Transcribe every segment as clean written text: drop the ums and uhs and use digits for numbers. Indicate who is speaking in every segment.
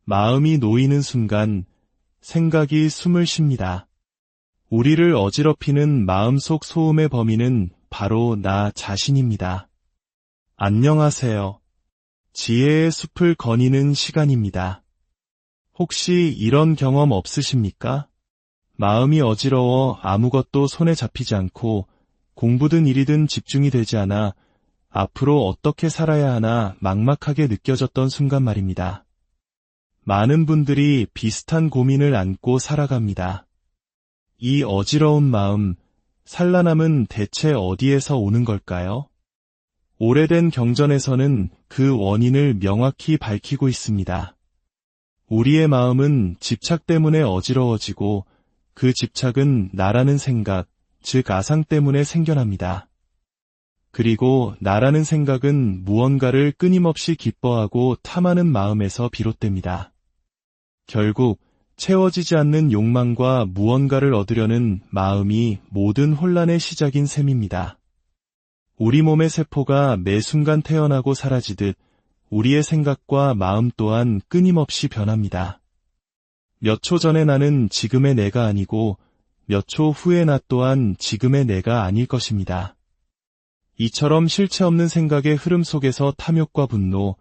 Speaker 1: 마음이 놓이는 순간 생각이 숨을 쉽니다. 우리를 어지럽히는 마음속 소음의 범인은 바로 나 자신입니다. 안녕하세요. 지혜의 숲을 거니는 시간입니다. 혹시 이런 경험 없으십니까? 마음이 어지러워 아무것도 손에 잡히지 않고 공부든 일이든 집중이 되지 않아 앞으로 어떻게 살아야 하나 막막하게 느껴졌던 순간 말입니다. 많은 분들이 비슷한 고민을 안고 살아갑니다. 이 어지러운 마음, 산란함은 대체 어디에서 오는 걸까요? 오래된 경전에서는 그 원인을 명확히 밝히고 있습니다. 우리의 마음은 집착 때문에 어지러워지고 그 집착은 나라는 생각, 즉 아상 때문에 생겨납니다. 그리고 나라는 생각은 무언가를 끊임없이 기뻐하고 탐하는 마음에서 비롯됩니다. 결국 채워지지 않는 욕망과 무언가를 얻으려는 마음이 모든 혼란의 시작인 셈입니다. 우리 몸의 세포가 매 순간 태어나고 사라지듯 우리의 생각과 마음 또한 끊임없이 변합니다. 몇 초 전에 나는 지금의 내가 아니고 몇 초 후의 나 또한 지금의 내가 아닐 것입니다. 이처럼 실체 없는 생각의 흐름 속에서 탐욕과 분노,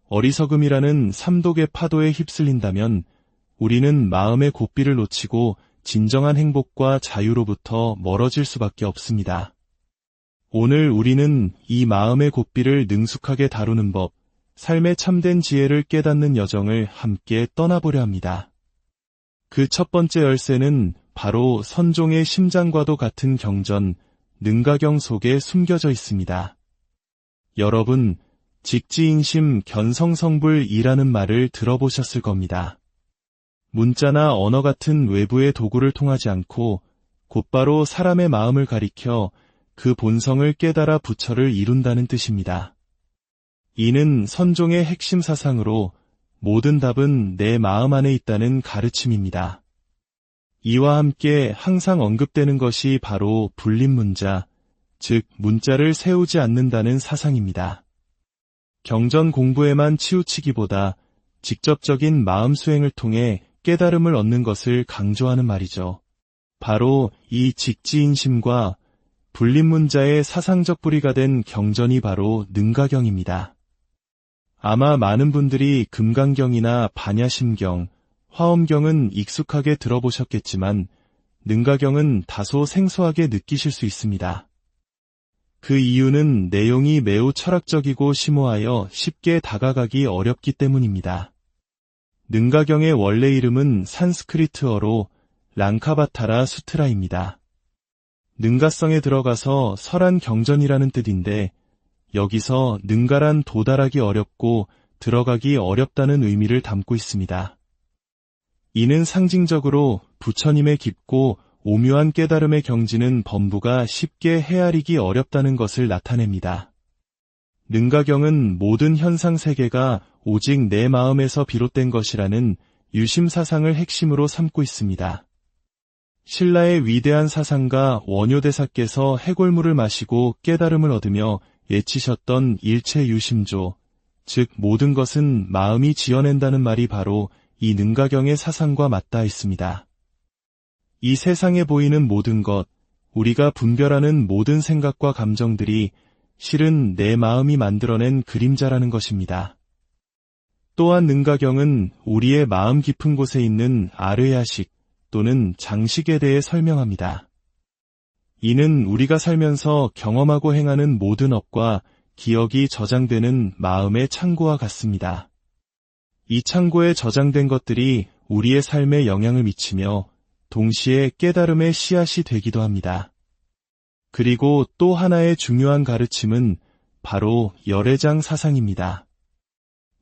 Speaker 1: 어리석음이라는 삼독의 파도에 휩쓸린다면 우리는 마음의 고삐를 놓치고 진정한 행복과 자유로부터 멀어질 수밖에 없습니다. 오늘 우리는 이 마음의 고삐를 능숙하게 다루는 법, 삶의 참된 지혜를 깨닫는 여정을 함께 떠나보려 합니다. 그 첫 번째 열쇠는 바로 선종의 심장과도 같은 경전, 능가경 속에 숨겨져 있습니다. 여러분, 직지인심 견성성불이라는 말을 들어보셨을 겁니다. 문자나 언어 같은 외부의 도구를 통하지 않고 곧바로 사람의 마음을 가리켜 그 본성을 깨달아 부처를 이룬다는 뜻입니다. 이는 선종의 핵심 사상으로 모든 답은 내 마음 안에 있다는 가르침입니다. 이와 함께 항상 언급되는 것이 바로 불립문자, 즉 문자를 세우지 않는다는 사상입니다. 경전 공부에만 치우치기보다 직접적인 마음 수행을 통해 깨달음을 얻는 것을 강조하는 말이죠. 바로 이 직지인심과 불립문자의 사상적 뿌리가 된 경전이 바로 능가경입니다. 아마 많은 분들이 금강경이나 반야심경, 화엄경은 익숙하게 들어보셨겠지만 능가경은 다소 생소하게 느끼실 수 있습니다. 그 이유는 내용이 매우 철학적이고 심오하여 쉽게 다가가기 어렵기 때문입니다. 능가경의 원래 이름은 산스크리트어로 랑카바타라 수트라입니다. 능가성에 들어가서 설한 경전이라는 뜻인데 여기서 능가란 도달하기 어렵고 들어가기 어렵다는 의미를 담고 있습니다. 이는 상징적으로 부처님의 깊고 오묘한 깨달음의 경지는 범부가 쉽게 헤아리기 어렵다는 것을 나타냅니다. 능가경은 모든 현상 세계가 오직 내 마음에서 비롯된 것이라는 유심 사상을 핵심으로 삼고 있습니다. 신라의 위대한 사상가 원효대사께서 해골물을 마시고 깨달음을 얻으며 예치셨던 일체 유심조, 즉 모든 것은 마음이 지어낸다는 말이 바로 이 능가경의 사상과 맞닿아 있습니다. 이 세상에 보이는 모든 것, 우리가 분별하는 모든 생각과 감정들이 실은 내 마음이 만들어낸 그림자라는 것입니다. 또한 능가경은 우리의 마음 깊은 곳에 있는 아르야식 또는 장식에 대해 설명합니다. 이는 우리가 살면서 경험하고 행하는 모든 업과 기억이 저장되는 마음의 창고와 같습니다. 이 창고에 저장된 것들이 우리의 삶에 영향을 미치며 동시에 깨달음의 씨앗이 되기도 합니다. 그리고 또 하나의 중요한 가르침은 바로 열애장 사상입니다.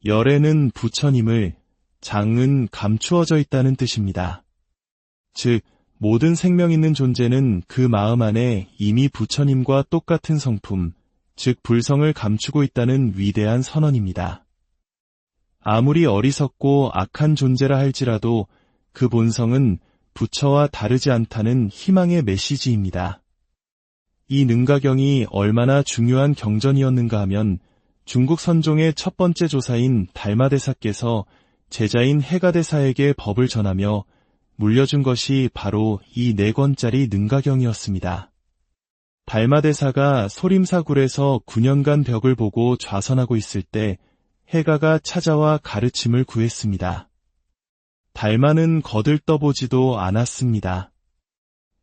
Speaker 1: 열애는 부처님을, 장은 감추어져 있다는 뜻입니다. 즉, 모든 생명 있는 존재는 그 마음 안에 이미 부처님과 똑같은 성품, 즉 불성을 감추고 있다는 위대한 선언입니다. 아무리 어리석고 악한 존재라 할지라도 그 본성은 부처와 다르지 않다는 희망의 메시지입니다. 이 능가경이 얼마나 중요한 경전이었는가 하면 중국 선종의 첫 번째 조사인 달마대사께서 제자인 해가대사에게 법을 전하며 물려준 것이 바로 이 4권짜리 능가경이었습니다. 달마대사가 소림사굴에서 9년간 벽을 보고 좌선하고 있을 때 해가가 찾아와 가르침을 구했습니다. 달마는 거들떠보지도 않았습니다.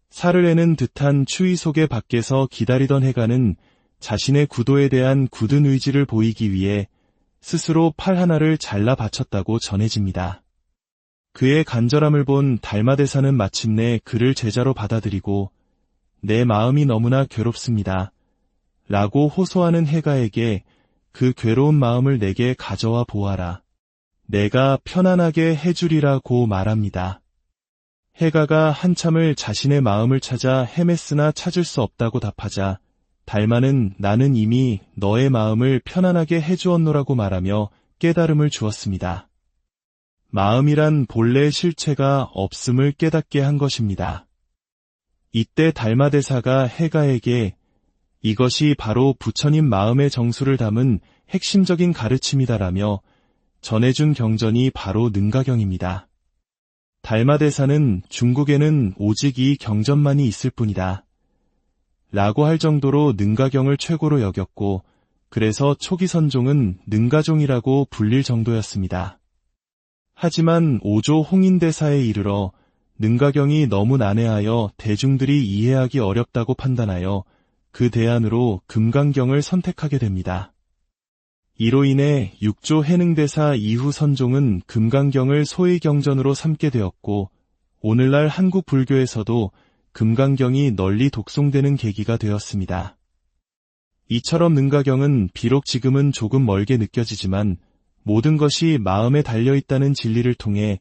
Speaker 1: 사르르는 듯한 추위 속에 밖에서 기다리던 해가는 자신의 구도에 대한 굳은 의지를 보이기 위해 스스로 팔 하나를 잘라 바쳤다고 전해집니다. 그의 간절함을 본 달마대사는 마침내 그를 제자로 받아들이고 내 마음이 너무나 괴롭습니다. 라고 호소하는 해가에게 그 괴로운 마음을 내게 가져와 보아라. 내가 편안하게 해주리라고 말합니다. 해가가 한참을 자신의 마음을 찾아 헤맸으나 찾을 수 없다고 답하자 달마는 나는 이미 너의 마음을 편안하게 해주었노라고 말하며 깨달음을 주었습니다. 마음이란 본래 실체가 없음을 깨닫게 한 것입니다. 이때 달마대사가 해가에게 이것이 바로 부처님 마음의 정수를 담은 핵심적인 가르침이다라며 전해준 경전이 바로 능가경입니다. 달마대사는 중국에는 오직 이 경전만이 있을 뿐이다. 라고 할 정도로 능가경을 최고로 여겼고 그래서 초기 선종은 능가종이라고 불릴 정도였습니다. 하지만 오조 홍인대사에 이르러 능가경이 너무 난해하여 대중들이 이해하기 어렵다고 판단하여 그 대안으로 금강경을 선택하게 됩니다. 이로 인해 6조 해능대사 이후 선종은 금강경을 소위경전으로 삼게 되었고 오늘날 한국 불교에서도 금강경이 널리 독송되는 계기가 되었습니다. 이처럼 능가경은 비록 지금은 조금 멀게 느껴지지만 모든 것이 마음에 달려있다는 진리를 통해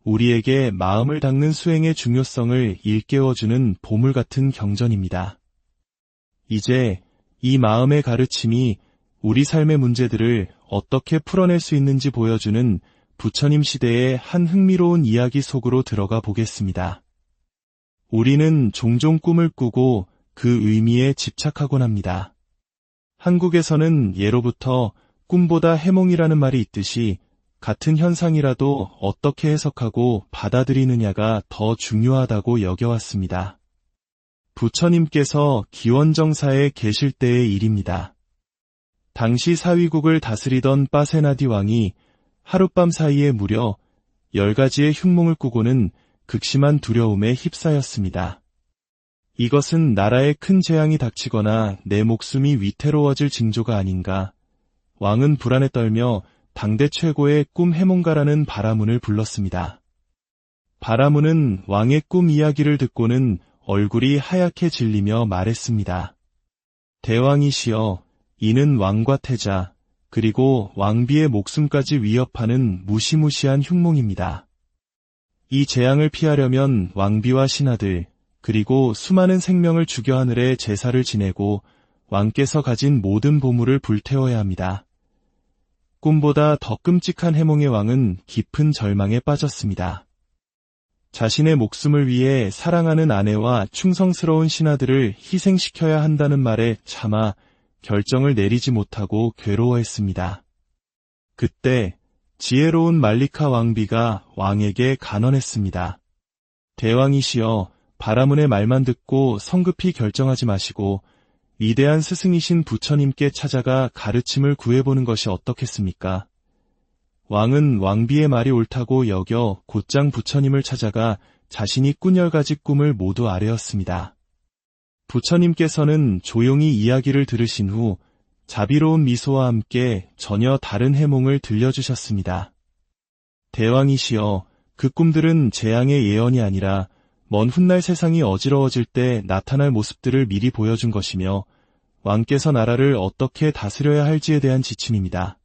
Speaker 1: 우리에게 마음을 닦는 수행의 중요성을 일깨워주는 보물 같은 경전입니다. 이제 이 마음의 가르침이 우리 삶의 문제들을 어떻게 풀어낼 수 있는지 보여주는 부처님 시대의 한 흥미로운 이야기 속으로 들어가 보겠습니다. 우리는 종종 꿈을 꾸고 그 의미에 집착하곤 합니다. 한국에서는 예로부터 꿈보다 해몽이라는 말이 있듯이 같은 현상이라도 어떻게 해석하고 받아들이느냐가 더 중요하다고 여겨왔습니다. 부처님께서 기원정사에 계실 때의 일입니다. 당시 사위국을 다스리던 빠세나디 왕이 하룻밤 사이에 무려 10가지의 흉몽을 꾸고는 극심한 두려움에 휩싸였습니다. 이것은 나라에 큰 재앙이 닥치거나 내 목숨이 위태로워질 징조가 아닌가. 왕은 불안에 떨며 당대 최고의 꿈 해몽가라는 바라문을 불렀습니다. 바라문은 왕의 꿈 이야기를 듣고는 얼굴이 하얗게 질리며 말했습니다. 대왕이시여, 이는 왕과 태자, 그리고 왕비의 목숨까지 위협하는 무시무시한 흉몽입니다. 이 재앙을 피하려면 왕비와 신하들, 그리고 수많은 생명을 죽여 하늘에 제사를 지내고 왕께서 가진 모든 보물을 불태워야 합니다. 꿈보다 더 끔찍한 해몽의 왕은 깊은 절망에 빠졌습니다. 자신의 목숨을 위해 사랑하는 아내와 충성스러운 신하들을 희생시켜야 한다는 말에 차마 결정을 내리지 못하고 괴로워했습니다. 그때 지혜로운 말리카 왕비가 왕에게 간언했습니다. 대왕이시여, 바라문의 말만 듣고 성급히 결정하지 마시고 위대한 스승이신 부처님께 찾아가 가르침을 구해보는 것이 어떻겠습니까? 왕은 왕비의 말이 옳다고 여겨 곧장 부처님을 찾아가 자신이 꾼 10가지 꿈을 모두 아뢰었습니다. 부처님께서는 조용히 이야기를 들으신 후 자비로운 미소와 함께 전혀 다른 해몽을 들려주셨습니다. 대왕이시여, 그 꿈들은 재앙의 예언이 아니라 먼 훗날 세상이 어지러워질 때 나타날 모습들을 미리 보여준 것이며 왕께서 나라를 어떻게 다스려야 할지에 대한 지침입니다.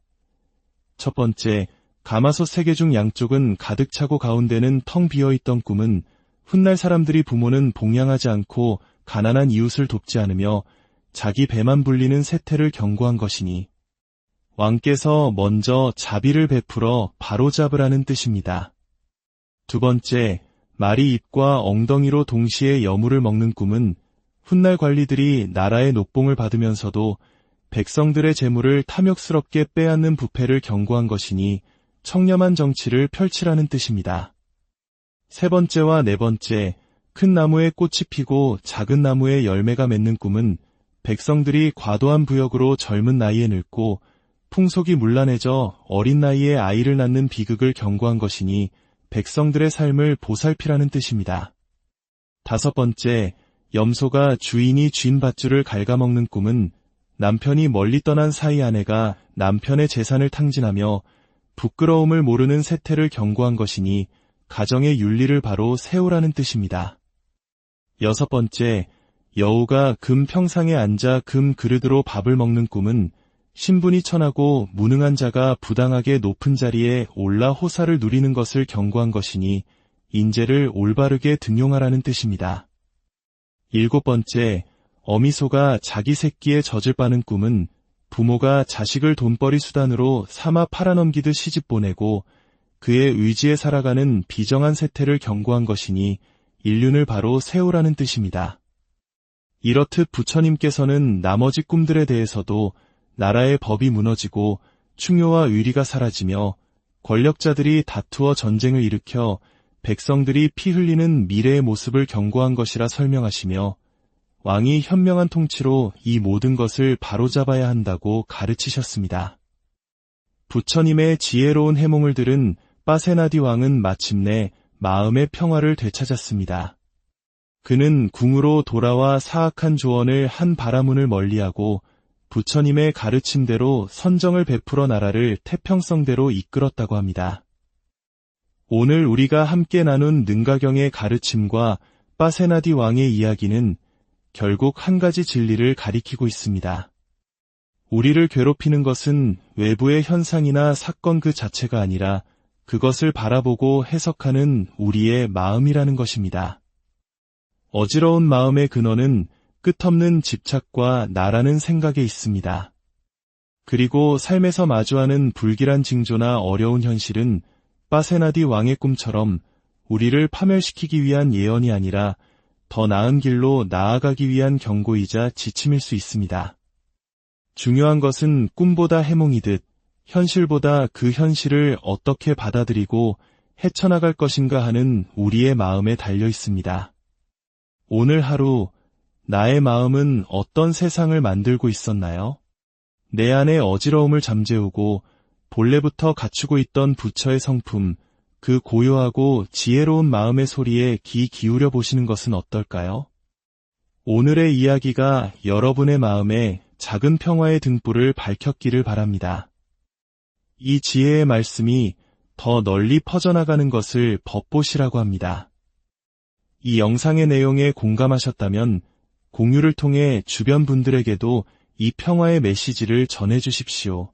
Speaker 1: 첫 번째, 가마솥 3개 중 양쪽은 가득 차고 가운데는 텅 비어있던 꿈은 훗날 사람들이 부모는 봉양하지 않고 가난한 이웃을 돕지 않으며 자기 배만 불리는 세태를 경고한 것이니 왕께서 먼저 자비를 베풀어 바로잡으라는 뜻입니다. 두 번째, 말이 입과 엉덩이로 동시에 여물을 먹는 꿈은 훗날 관리들이 나라의 녹봉을 받으면서도 백성들의 재물을 탐욕스럽게 빼앗는 부패를 경고한 것이니 청렴한 정치를 펼치라는 뜻입니다. 세 번째와 네 번째, 큰 나무에 꽃이 피고 작은 나무에 열매가 맺는 꿈은 백성들이 과도한 부역으로 젊은 나이에 늙고 풍속이 문란해져 어린 나이에 아이를 낳는 비극을 경고한 것이니 백성들의 삶을 보살피라는 뜻입니다. 다섯 번째, 염소가 주인이 쥔 밧줄을 갉아먹는 꿈은 남편이 멀리 떠난 사이 아내가 남편의 재산을 탕진하며 부끄러움을 모르는 세태를 경고한 것이니 가정의 윤리를 바로 세우라는 뜻입니다. 여섯 번째, 여우가 금 평상에 앉아 금 그릇으로 밥을 먹는 꿈은 신분이 천하고 무능한 자가 부당하게 높은 자리에 올라 호사를 누리는 것을 경고한 것이니 인재를 올바르게 등용하라는 뜻입니다. 일곱 번째, 어미소가 자기 새끼의 젖을 빠는 꿈은 부모가 자식을 돈벌이 수단으로 삼아 팔아넘기듯 시집 보내고 그의 의지에 살아가는 비정한 세태를 경고한 것이니 인륜을 바로 세우라는 뜻입니다. 이렇듯 부처님께서는 나머지 꿈들에 대해서도 나라의 법이 무너지고 충효와 의리가 사라지며 권력자들이 다투어 전쟁을 일으켜 백성들이 피 흘리는 미래의 모습을 경고한 것이라 설명하시며 왕이 현명한 통치로 이 모든 것을 바로잡아야 한다고 가르치셨습니다. 부처님의 지혜로운 해몽을 들은 빠세나디 왕은 마침내 마음의 평화를 되찾았습니다. 그는 궁으로 돌아와 사악한 조언을 한 바라문을 멀리하고 부처님의 가르침대로 선정을 베풀어 나라를 태평성대로 이끌었다고 합니다. 오늘 우리가 함께 나눈 능가경의 가르침과 빠세나디 왕의 이야기는 결국 한 가지 진리를 가리키고 있습니다. 우리를 괴롭히는 것은 외부의 현상이나 사건 그 자체가 아니라 그것을 바라보고 해석하는 우리의 마음이라는 것입니다. 어지러운 마음의 근원은 끝없는 집착과 나라는 생각에 있습니다. 그리고 삶에서 마주하는 불길한 징조나 어려운 현실은 빠세나디 왕의 꿈처럼 우리를 파멸시키기 위한 예언이 아니라 더 나은 길로 나아가기 위한 경고이자 지침일 수 있습니다. 중요한 것은 꿈보다 해몽이듯 현실보다 그 현실을 어떻게 받아들이고 헤쳐나갈 것인가 하는 우리의 마음에 달려 있습니다. 오늘 하루 나의 마음은 어떤 세상을 만들고 있었나요? 내 안의 어지러움을 잠재우고 본래부터 갖추고 있던 부처의 성품, 그 고요하고 지혜로운 마음의 소리에 귀 기울여 보시는 것은 어떨까요? 오늘의 이야기가 여러분의 마음에 작은 평화의 등불을 밝혔기를 바랍니다. 이 지혜의 말씀이 더 널리 퍼져나가는 것을 법보시라고 합니다. 이 영상의 내용에 공감하셨다면 공유를 통해 주변 분들에게도 이 평화의 메시지를 전해주십시오.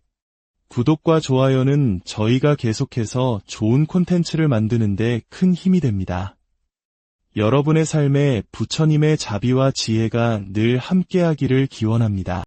Speaker 1: 구독과 좋아요는 저희가 계속해서 좋은 콘텐츠를 만드는 데 큰 힘이 됩니다. 여러분의 삶에 부처님의 자비와 지혜가 늘 함께하기를 기원합니다.